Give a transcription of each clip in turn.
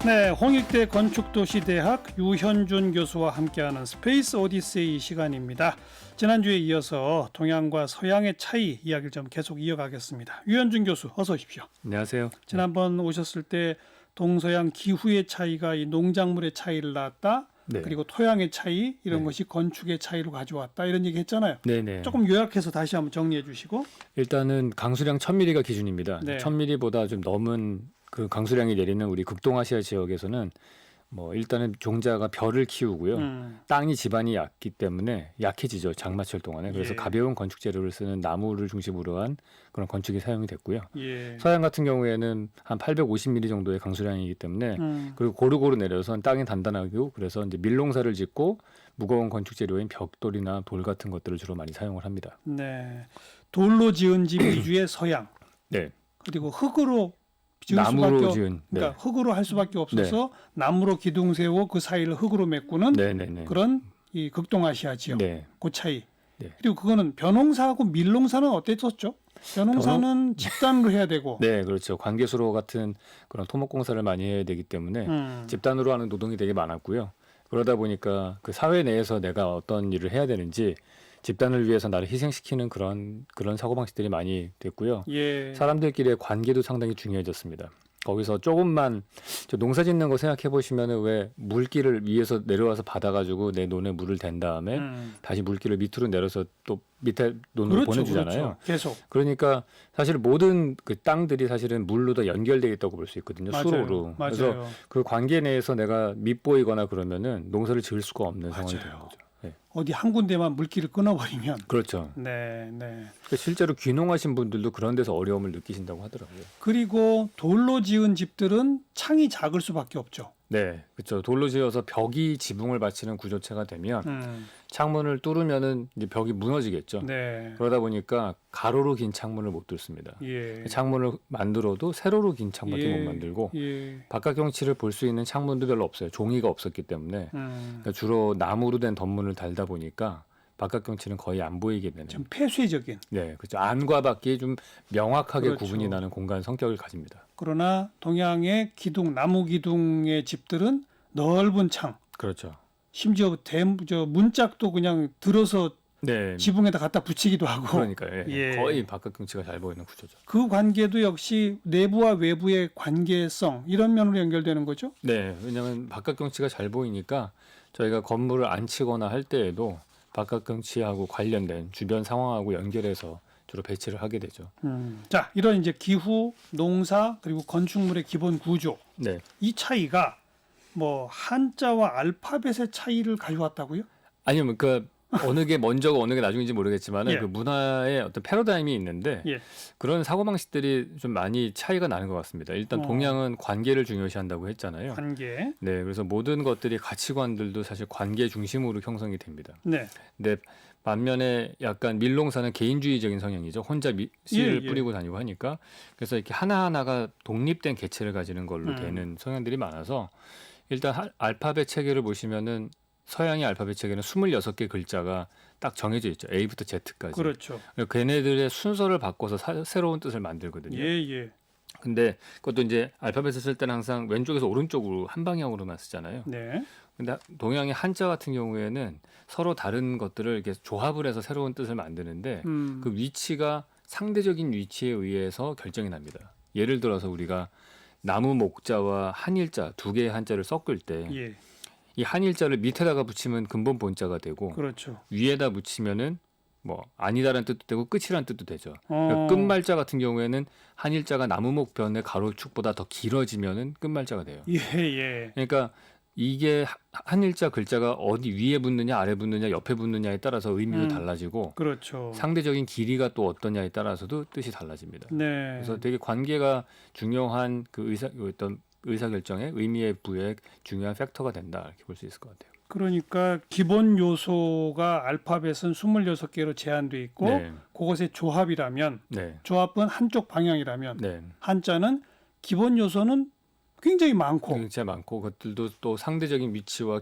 네, 홍익대 건축도시대학 유현준 교수와 함께하는 스페이스 오디세이 시간입니다. 지난주에 이어서 동양과 서양의 차이 이야기를 좀 계속 이어가겠습니다. 유현준 교수, 어서 오십시오. 안녕하세요. 지난번 오셨을 때 동서양 기후의 차이가 이 농작물의 차이를 낳았다. 네. 그리고 토양의 차이 이런 네. 것이 건축의 차이로 가져왔다. 이런 얘기 했잖아요. 네네. 조금 요약해서 다시 한번 정리해 주시고. 일단은 강수량 1000mm가 기준입니다. 네. 1000mm보다 좀 넘은 그 강수량이 내리는 우리 극동아시아 지역에서는 뭐 일단은 종자가 벼를 키우고요. 땅이 지반이 얕기 때문에 약해지죠. 장마철 동안에. 그래서 예. 가벼운 건축 재료를 쓰는 나무를 중심으로 한 그런 건축이 사용이 됐고요. 예. 서양 같은 경우에는 한 850mm 정도의 강수량이기 때문에 그리고 고루고루 내려서 땅이 단단하고 그래서 이제 밀농사를 짓고 무거운 건축 재료인 벽돌이나 돌 같은 것들을 주로 많이 사용을 합니다. 네. 돌로 지은 집 위주의 서양. 네. 그리고 흙으로 지을 나무로 수밖에 지은, 네. 그러니까 흙으로 할 수밖에 없어서 나무로 기둥 세우고 그 사이를 흙으로 메꾸는 네네네. 그런 이 극동아시아 지역. 네. 그 차이. 네. 그리고 그거는 벼농사하고 밀농사는 어땠었죠? 벼농사는 집단으로 해야 되고. 네, 그렇죠. 관계수로 같은 그런 토목공사를 많이 해야 되기 때문에 집단으로 하는 노동이 되게 많았고요. 그러다 보니까 그 사회 내에서 내가 어떤 일을 해야 되는지 집단을 위해서 나를 희생시키는 그런 사고방식들이 많이 됐고요. 예. 사람들끼리의 관계도 상당히 중요해졌습니다. 거기서 조금만 저 농사 짓는 거 생각해 보시면은 왜 물기를 위에서 내려와서 받아가지고 내 논에 물을 댄 다음에 다시 물기를 밑으로 내려서 또 밑에 논으로 그렇죠, 보내주잖아요. 그렇죠. 계속. 그러니까 사실 모든 그 땅들이 사실은 물로 다 연결되어 있다고 볼 수 있거든요. 맞아요. 수로로. 맞아요. 그래서 그 관계 내에서 내가 밑보이거나 그러면은 농사를 지을 수가 없는 상황이 맞아요. 되는 거죠. 네. 어디 한 군데만 물기를 끊어버리면. 그렇죠. 네, 네. 그러니까 실제로 귀농하신 분들도 그런 데서 어려움을 느끼신다고 하더라고요. 그리고 돌로 지은 집들은 창이 작을 수밖에 없죠. 네, 그렇죠. 돌로 지어서 벽이 지붕을 받치는 구조체가 되면 창문을 뚫으면은 이제 벽이 무너지겠죠. 네. 그러다 보니까 가로로 긴 창문을 못 뚫습니다. 예. 창문을 만들어도 세로로 긴 창밖에 예. 못 만들고 예. 바깥 경치를 볼 수 있는 창문도 별로 없어요. 종이가 없었기 때문에 그러니까 주로 나무로 된 덧문을 달다 보니까 바깥 경치는 거의 안 보이게 되는. 좀 폐쇄적인. 네, 그렇죠. 안과 밖이 좀 명확하게 그렇죠. 구분이 나는 공간 성격을 가집니다. 그러나 동양의 기둥, 나무 기둥의 집들은 넓은 창, 그렇죠. 심지어 문짝도 그냥 들어서 네, 지붕에다 갖다 붙이기도 하고. 그러니까요. 예. 예. 거의 바깥 경치가 잘 보이는 구조죠. 그 관계도 역시 내부와 외부의 관계성 이런 면으로 연결되는 거죠. 네, 왜냐하면 바깥 경치가 잘 보이니까 저희가 건물을 안 치거나 할 때에도 바깥 경치하고 관련된 주변 상황하고 연결해서 주로 배치를 하게 되죠. 자, 이런 이제 기후, 농사 그리고 건축물의 기본 구조 네, 이 차이가 뭐 한자와 알파벳의 차이를 가져왔다고요? 아니면 그 어느 게 먼저고 어느 게 나중인지 모르겠지만 예. 그 문화의 어떤 패러다임이 있는데 예. 그런 사고방식들이 좀 많이 차이가 나는 것 같습니다. 일단 동양은 관계를 중요시한다고 했잖아요. 관계. 네, 그래서 모든 것들이 가치관들도 사실 관계 중심으로 형성이 됩니다. 네. 근데 반면에 약간 밀농사는 개인주의적인 성향이죠. 혼자 씨를 예. 뿌리고 다니고 하니까 그래서 이렇게 하나하나가 독립된 개체를 가지는 걸로 되는 성향들이 많아서 일단 알파벳 체계를 보시면은 서양의 알파벳 체계는 26개 글자가 딱 정해져 있죠. A부터 Z까지. 그렇죠. 걔네들의 순서를 바꿔서 새로운 뜻을 만들거든요. 예, 예. 근데 그것도 이제 알파벳을 쓸 때는 항상 왼쪽에서 오른쪽으로 한 방향으로만 쓰잖아요. 네. 근데 동양의 한자 같은 경우에는 서로 다른 것들을 이렇게 조합을 해서 새로운 뜻을 만드는데 그 위치가 상대적인 위치에 의해서 결정이 납니다. 예를 들어서 우리가 나무 목자와 한일자 두 개의 한자를 섞을 때 예. 이 한일자를 밑에다가 붙이면 근본 본자가 되고 그렇죠. 위에다 붙이면은 뭐 아니다라는 뜻도 되고 끝이라는 뜻도 되죠. 그러니까 끝말자 같은 경우에는 한일자가 나무목 변의 가로축보다 더 길어지면은 끝말자가 돼요. 예, 예. 그러니까 이게 한일자 글자가 어디 위에 붙느냐 아래 붙느냐 옆에 붙느냐에 따라서 의미도 달라지고 그렇죠. 상대적인 길이가 또 어떠냐에 따라서도 뜻이 달라집니다. 네. 그래서 되게 관계가 중요한 그 어떤 의사결정의 의미의 부여에 중요한 팩터가 된다 이렇게 볼 수 있을 것 같아요. 그러니까 기본 요소가 알파벳은 26개로 제한돼 있고 네. 그것의 조합이라면 네. 조합은 한쪽 방향이라면 네. 한자는 기본 요소는 굉장히 많고 굉장히 많고 그것들도 또 상대적인 위치와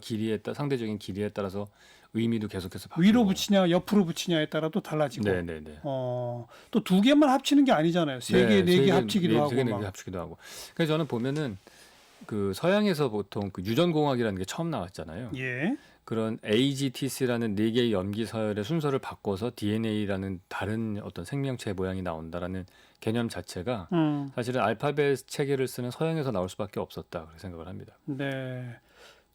상대적인 길이에 따라서 의미도 계속해서 바뀌고. 위로 붙이냐 옆으로 붙이냐에 따라 또 달라지고 네네네. 또 두 개만 합치는 게 아니잖아요. 세 개, 네 개 합치기도 하고 세 개, 네 개 막. 합치기도 하고. 그래서 저는 보면은 그 서양에서 보통 그 유전공학이라는 게 처음 나왔잖아요. 예. 그런 AGTC라는 네 개의 염기 서열의 순서를 바꿔서 DNA라는 다른 어떤 생명체 모양이 나온다라는 개념 자체가 사실은 알파벳 체계를 쓰는 서양에서 나올 수밖에 없었다 그렇게 생각을 합니다. 네.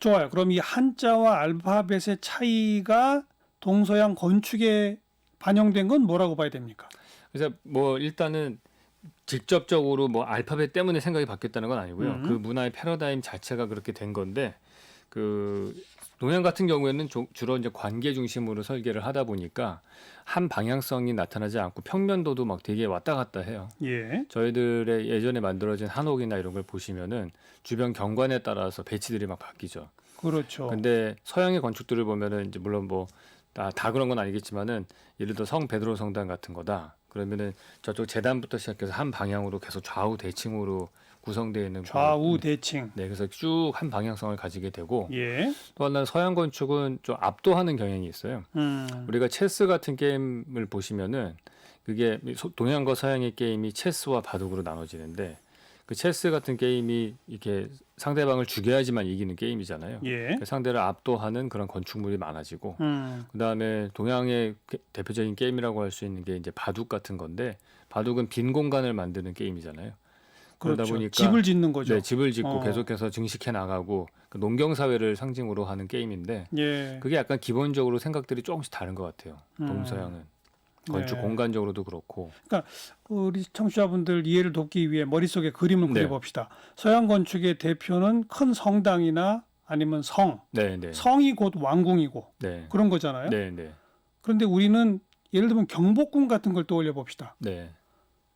좋아요. 그럼 이 한자와 알파벳의 차이가 동서양 건축에 반영된 건 뭐라고 봐야 됩니까? 그래서 뭐 일단은 직접적으로 뭐 알파벳 때문에 생각이 바뀌었다는 건 아니고요. 그 문화의 패러다임 자체가 그렇게 된 건데 그 동양 같은 경우에는 주로 이제 관계 중심으로 설계를 하다 보니까 한 방향성이 나타나지 않고 평면도도 막 되게 왔다 갔다 해요. 예. 저희들의 예전에 만들어진 한옥이나 이런 걸 보시면은 주변 경관에 따라서 배치들이 막 바뀌죠. 그렇죠. 근데 서양의 건축들을 보면은 이제 물론 뭐 다 그런 건 아니겠지만은 예를 들어 성 베드로 성당 같은 거다. 그러면은 저쪽 재단부터 시작해서 한 방향으로 계속 좌우 대칭으로 구성되어 있는 좌우 대칭. 네, 그래서 쭉 한 방향성을 가지게 되고 예. 또 하나는 서양 건축은 좀 압도하는 경향이 있어요. 우리가 체스 같은 게임을 보시면은 그게 동양과 서양의 게임이 체스와 바둑으로 나눠지는데 그 체스 같은 게임이 이렇게 상대방을 죽여야지만 이기는 게임이잖아요. 예. 그 상대를 압도하는 그런 건축물이 많아지고 그다음에 동양의 대표적인 게임이라고 할 수 있는 게 이제 바둑 같은 건데 바둑은 빈 공간을 만드는 게임이잖아요. 그러다 그렇죠. 보니까 집을 짓는 거죠. 네, 집을 짓고 계속해서 증식해 나가고 그 농경 사회를 상징으로 하는 게임인데 예. 그게 약간 기본적으로 생각들이 조금씩 다른 것 같아요. 동서양은 건축 네. 공간적으로도 그렇고. 그러니까 우리 청취자분들 이해를 돕기 위해 머릿속에 그림을 네. 그려봅시다. 서양 건축의 대표는 큰 성당이나 아니면 성. 네, 네, 성이 곧 왕궁이고 네, 그런 거잖아요. 네, 네, 그런데 우리는 예를 들면 경복궁 같은 걸 떠올려 봅시다. 네,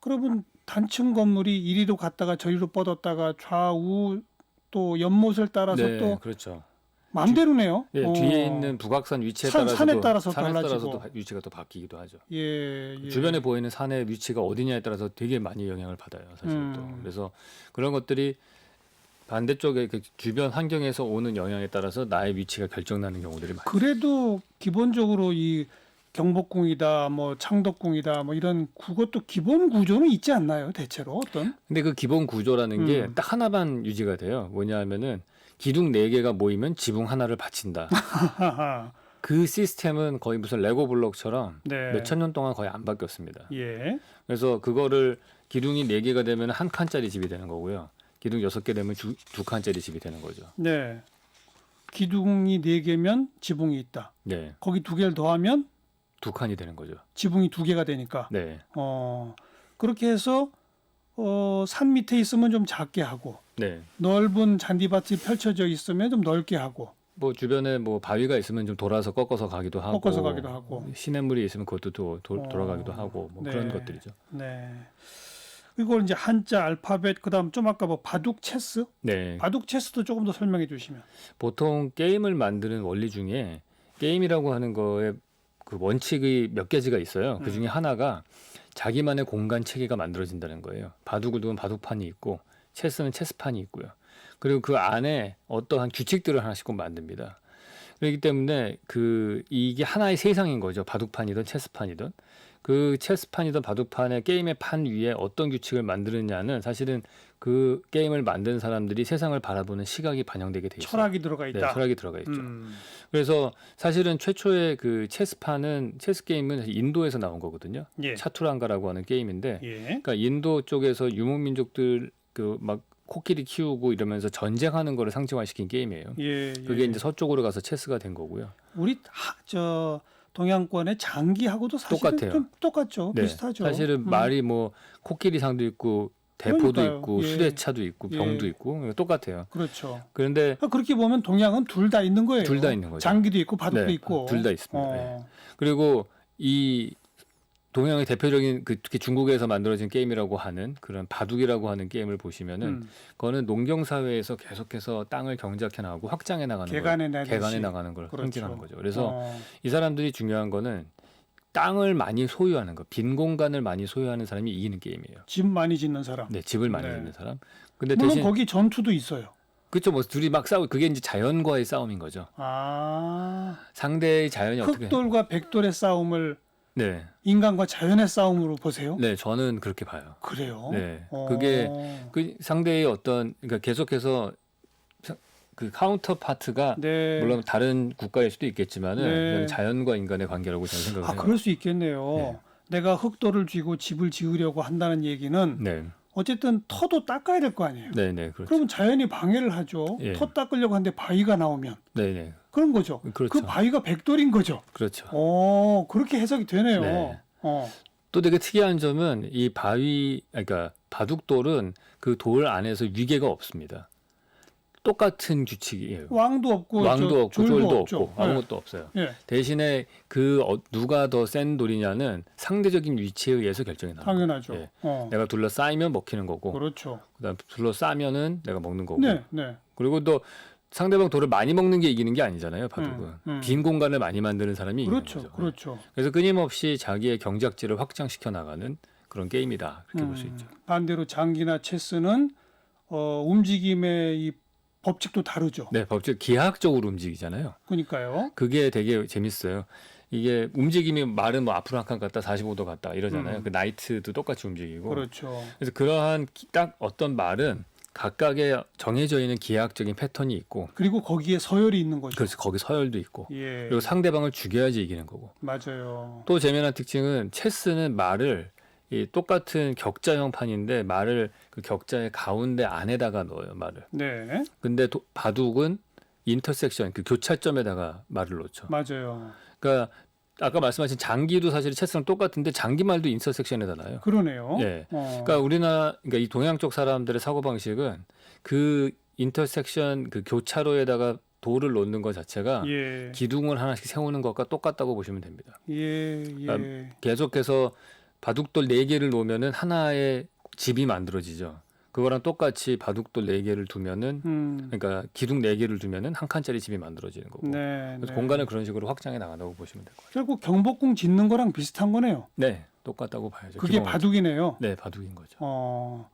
그러면 단층 건물이 이리로 갔다가 저리로 뻗었다가 좌우 또 연못을 따라서 네, 또 그렇죠. 마음대로네요. 예, 뒤에 있는 북악산 위치에 산에 따라서도 따라서 달라지고. 또 위치가 또 바뀌기도 하죠. 예, 예. 주변에 보이는 산의 위치가 어디냐에 따라서 되게 많이 영향을 받아요, 사실 또. 그래서 그런 것들이 반대쪽에 그 주변 환경에서 오는 영향에 따라서 나의 위치가 결정나는 경우들이 많아요. 그래도 기본적으로 이 경복궁이다, 뭐 창덕궁이다, 뭐 이런 그것도 기본 구조는 있지 않나요? 대체로 어떤? 근데 그 기본 구조라는 게 딱 하나만 유지가 돼요. 뭐냐 하면은 기둥 4개가 모이면 지붕 하나를 받친다. 그 시스템은 거의 무슨 레고 블록처럼 네. 몇천 년 동안 거의 안 바뀌었습니다. 예. 그래서 그거를 기둥이 4개가 되면 한 칸짜리 집이 되는 거고요. 기둥 6개 되면 두 칸짜리 집이 되는 거죠. 네. 기둥이 4개면 지붕이 있다. 네. 거기 2개를 더하면 2칸이 되는 거죠. 지붕이 2개가 되니까. 네. 그렇게 해서 산 밑에 있으면 좀 작게 하고 네. 넓은 잔디밭이 펼쳐져 있으면 좀 넓게 하고 뭐 주변에 뭐 바위가 있으면 좀 돌아서 꺾어서 가기도 하고 시냇물이 있으면 그것도 돌아가기도 하고 뭐 네. 그런 것들이죠. 네. 이걸 이제 한자, 알파벳, 그다음 좀 아까 뭐 바둑, 체스? 네. 바둑, 체스도 조금 더 설명해 주시면. 보통 게임을 만드는 원리 중에 게임이라고 하는 거에 그 원칙이 몇 가지가 있어요. 그 중에 하나가 자기만의 공간 체계가 만들어진다는 거예요. 바둑을 두면 바둑판이 있고 체스는 체스판이 있고요. 그리고 그 안에 어떠한 규칙들을 하나씩 꼭 만듭니다. 그렇기 때문에 이게 하나의 세상인 거죠. 바둑판이든 체스판이든. 그 체스판이든 바둑판의 게임의 판 위에 어떤 규칙을 만드느냐는 사실은 그 게임을 만든 사람들이 세상을 바라보는 시각이 반영되게 돼 있어요. 철학이 들어가 있다. 네, 철학이 들어가 있죠. 그래서 사실은 최초의 그 체스 게임은 인도에서 나온 거거든요. 예. 차투랑가라고 하는 게임인데, 예. 그러니까 인도 쪽에서 유목민족들 그 막 코끼리 키우고 이러면서 전쟁하는 거를 상징화시킨 게임이에요. 예. 그게 이제 서쪽으로 가서 체스가 된 거고요. 우리 동양권의 장기하고도 사실은 똑같아요. 좀 똑같죠. 네, 비슷하죠. 사실은 말이 뭐 코끼리상도 있고 대포도 그러니까요. 있고 예. 수레차도 있고 병도 예. 있고 똑같아요. 그렇죠. 그런데 그렇게 보면 동양은 둘 다 있는 거예요. 둘 다 있는 거죠. 장기도 있고 바둑도 네, 있고. 둘 다 있습니다. 네. 그리고 이 동양의 대표적인 특히 중국에서 만들어진 게임이라고 하는 그런 바둑이라고 하는 게임을 보시면은 그거는 농경 사회에서 계속해서 땅을 경작해 나가고 확장해 나가는 개간해 나가는 걸 그렇죠. 상징하는 거죠. 그래서 이 사람들이 중요한 거는 땅을 많이 소유하는 거, 빈 공간을 많이 소유하는 사람이 이기는 게임이에요. 집 많이 짓는 사람. 네, 집을 많이 네. 짓는 사람. 근데 물론 대신 거기 전투도 있어요. 그렇죠. 뭐 둘이 막 싸우. 그게 이제 자연과의 싸움인 거죠. 상대의 자연이 어떻게? 흑돌과 백돌의 싸움을 네. 인간과 자연의 싸움으로 보세요? 네, 저는 그렇게 봐요. 그래요? 네, 그게 그 상대의 그러니까 계속해서 그 카운터 파트가 네. 물론 다른 국가일 수도 있겠지만은 네. 그냥 자연과 인간의 관계라고 저는 생각을 해요. 그럴 수 있겠네요. 네. 내가 흙돌을 쥐고 집을 지으려고 한다는 얘기는 네, 어쨌든 터도 닦아야 될 거 아니에요. 네, 네, 그렇죠. 그러면 자연이 방해를 하죠. 예. 터 닦으려고 하는데 바위가 나오면 네, 네, 그런 거죠. 그렇죠. 그 바위가 백돌인 거죠. 그렇죠. 그렇게 해석이 되네요. 네. 어, 또 되게 특이한 점은 이 바위, 그러니까 바둑돌은 그 돌 안에서 위계가 없습니다. 똑같은 규칙이에요. 왕도 없고 왕도 없고 졸도 졸도 없죠. 없고 아무것도 없어요. 예. 대신에 누가 더 센 돌이냐는 상대적인 위치에 의해서 결정이 나요. 당연하죠. 예. 어, 내가 둘러싸이면 먹히는 거고, 그렇죠. 그다음 둘러싸면은 내가 먹는 거고. 네, 네. 그리고 또 상대방 돌을 많이 먹는 게 이기는 게 아니잖아요. 바둑은 빈 공간을 많이 만드는 사람이 이기는 그렇죠. 거죠. 그렇죠. 그래서 끊임없이 자기의 경작지를 확장시켜 나가는 그런 게임이다. 그렇게 볼 수 있죠. 반대로 장기나 체스는 움직임의 이 법칙도 다르죠. 네, 법칙 기하학적으로 움직이잖아요. 그러니까요. 그게 되게 재밌어요. 이게 움직임이 말은 뭐 앞으로 한 칸 갔다 45도 갔다 이러잖아요. 그 나이트도 똑같이 움직이고. 그렇죠. 그래서 그러한 딱 어떤 말은 각각의 정해져 있는 기하학적인 패턴이 있고, 그리고 거기에 서열이 있는 거죠. 그래서 거기 서열도 있고, 예, 그리고 상대방을 죽여야지 이기는 거고. 맞아요. 또 재미난 특징은 체스는 말을 이 똑같은 격자형 판인데 말을 그 격자의 가운데 안에다가 넣어요, 말을. 네, 근데 바둑은 인터섹션 그 교차점에다가 말을 놓죠. 맞아요. 그러니까 아까 말씀하신 장기도 사실 체스랑 똑같은데 장기말도 인터섹션에다 놔요. 그러네요. 예. 그러니까 그러니까 이 동양 쪽 사람들의 사고 방식은 그 인터섹션 그 교차로에다가 돌을 놓는 것 자체가 예, 기둥을 하나씩 세우는 것과 똑같다고 보시면 됩니다. 예, 예. 그러니까 계속해서 바둑돌 4개를 놓으면은 하나의 집이 만들어지죠. 그거랑 똑같이 바둑돌 4개를 두면은 그러니까 기둥 4개를 두면은 한 칸짜리 집이 만들어지는 거고. 네, 그래서 네. 공간을 그런 식으로 확장해 나간다고 보시면 될 거예요. 결국 경복궁 짓는 거랑 비슷한 거네요. 네, 똑같다고 봐야죠. 그게 기본은. 바둑이네요. 네, 바둑인 거죠.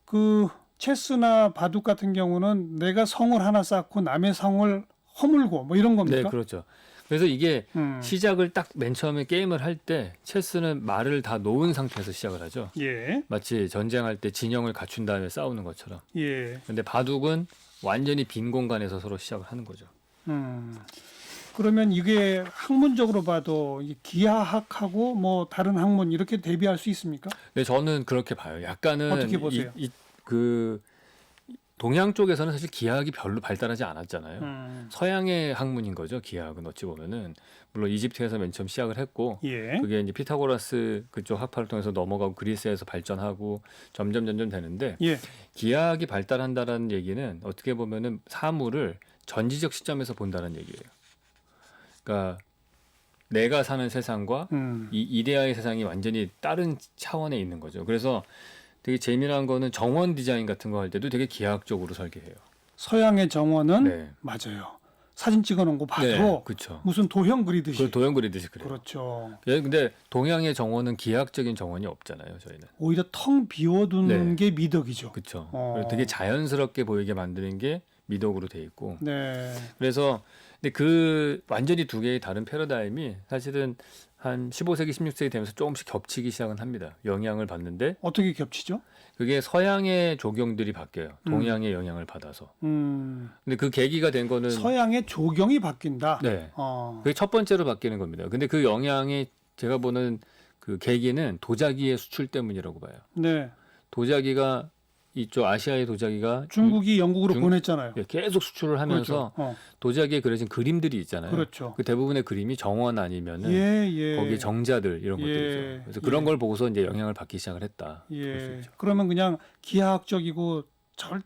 그 체스나 바둑 같은 경우는 내가 성을 하나 쌓고 남의 성을 허물고 뭐 이런 겁니까? 네, 그렇죠. 그래서 이게 음. 시작을 딱 맨 처음에 게임을 할 때 체스는 말을 다 놓은 상태에서 시작을 하죠. 예, 마치 전쟁할 때 진영을 갖춘 다음에 싸우는 것처럼. 예. 근데 바둑은 완전히 빈 공간에서 서로 시작을 하는 거죠. 그러면 이게 학문적으로 봐도 이 기하학하고 뭐 다른 학문 이렇게 대비할 수 있습니까? 네, 저는 그렇게 봐요. 약간은 어떻게 보세요? 그 동양 쪽에서는 사실 기하학이 별로 발달하지 않았잖아요. 서양의 학문인 거죠. 기하학은 어찌 보면은 물론 이집트에서 맨 처음 시작을 했고 예, 그게 이제 피타고라스 그쪽 학파를 통해서 넘어가고 그리스에서 발전하고 점점 되는데 예, 기하학이 발달한다라는 얘기는 어떻게 보면은 사물을 전지적 시점에서 본다는 얘기예요. 그러니까 내가 사는 세상과 이 이데아의 세상이 완전히 다른 차원에 있는 거죠. 그래서 되게 재미난 거는 정원 디자인 같은 거 할 때도 되게 기하학적으로 설계해요. 서양의 정원은 네. 맞아요. 사진 찍어놓은 거 봐도 네, 그렇죠. 무슨 도형 그리듯이. 그 도형 그리듯이 그래요. 그렇죠. 예, 근데 동양의 정원은 기하학적인 정원이 없잖아요. 저희는. 오히려 텅 비워두는 네. 게 미덕이죠. 그렇죠. 어. 되게 자연스럽게 보이게 만드는 게 미덕으로 돼 있고. 네, 그래서 근데 그 완전히 두 개의 다른 패러다임이 사실은 한 15세기, 16세기 되면서 조금씩 겹치기 시작은 합니다. 영향을 받는데 어떻게 겹치죠? 그게 서양의 조경들이 바뀌어요. 동양의 영향을 받아서. 근데 그 계기가 된 거는 서양의 조경이 바뀐다. 네. 어. 그게 첫 번째로 바뀌는 겁니다. 근데 그 영향이 제가 보는 그 계기는 도자기의 수출 때문이라고 봐요. 네, 도자기가 이쪽 아시아의 도자기가 중국이 영국으로 보냈잖아요. 계속 수출을 하면서 그렇죠. 도자기에 그려진 그림들이 있잖아요. 그렇죠. 그 대부분의 그림이 정원 아니면은 예, 예. 거기 정자들 이런 예, 것들이죠. 그래서 그런 예. 걸 보고서 이제 영향을 받기 시작을 했다. 볼수 예. 있죠. 그러면 그냥 기하학적이고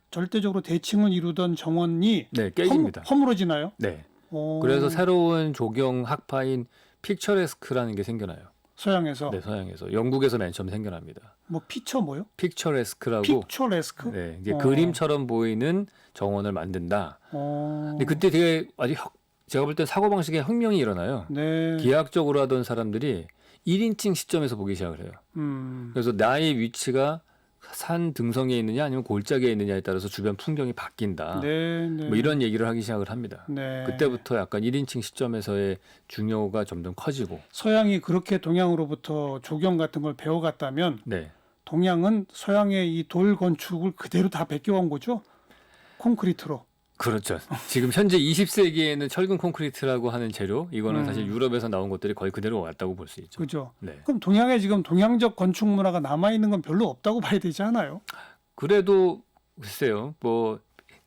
절대적으로 대칭을 이루던 정원이 네, 깨집니다. 허물어지나요? 네. 오. 그래서 새로운 조경 학파인 픽처레스크라는 게 생겨나요. 서양에서 네, 서양에서 영국에서 맨 처음 생겨납니다. 뭐 피처 뭐요? 픽처레스크라고. 픽처레스크? 네, 이제 그림처럼 보이는 정원을 만든다. 어. 근데 그때 되게 아주 제가 볼 때 사고 방식에 혁명이 일어나요. 네. 기하학적으로 하던 사람들이 1인칭 시점에서 보기 시작을 해요. 그래서 나의 위치가 산 등성이에 있느냐 아니면 골짜기에 있느냐에 따라서 주변 풍경이 바뀐다. 네, 네. 뭐 이런 얘기를 하기 시작을 합니다. 네. 그때부터 약간 1인칭 시점에서의 중요가 점점 커지고. 서양이 그렇게 동양으로부터 조경 같은 걸 배워갔다면 네. 동양은 서양의 이 돌 건축을 그대로 다 베껴온 거죠. 콘크리트로. 그렇죠. 지금 현재 20세기에는 철근 콘크리트라고 하는 재료, 이거는 사실 유럽에서 나온 것들이 거의 그대로 왔다고 볼 수 있죠. 그죠. 네. 그럼 동양에 지금 동양적 건축 문화가 남아 있는 건 별로 없다고 봐야 되지 않아요? 그래도 글쎄요, 뭐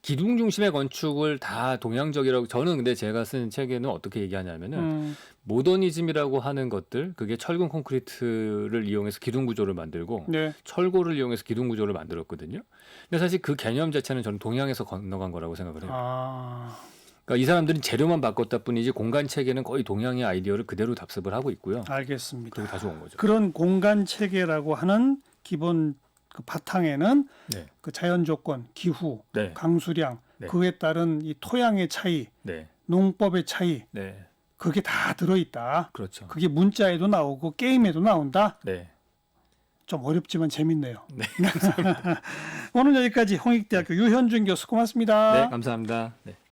기둥 중심의 건축을 다 동양적이라고 저는 근데 제가 쓴 책에는 어떻게 얘기하냐면은 모더니즘이라고 하는 것들 그게 철근 콘크리트를 이용해서 기둥 구조를 만들고 네. 철골을 이용해서 기둥 구조를 만들었거든요. 근데 사실 그 개념 자체는 저는 동양에서 건너간 거라고 생각을 해요. 아, 그러니까 이 사람들은 재료만 바꿨다 뿐이지 공간 체계는 거의 동양의 아이디어를 그대로 답습을 하고 있고요. 알겠습니다. 그리고 다시 온 거죠. 그런 공간 체계라고 하는 기본 그 바탕에는 네, 그 자연 조건, 기후, 네, 강수량, 네. 그에 따른 이 토양의 차이, 네, 농법의 차이, 네, 그게 다 들어있다. 그렇죠. 그게 문자에도 나오고 게임에도 나온다. 네, 좀 어렵지만 재밌네요. 오늘 여기까지 홍익대학교 유현준 교수 고맙습니다. 네, 감사합니다. 네.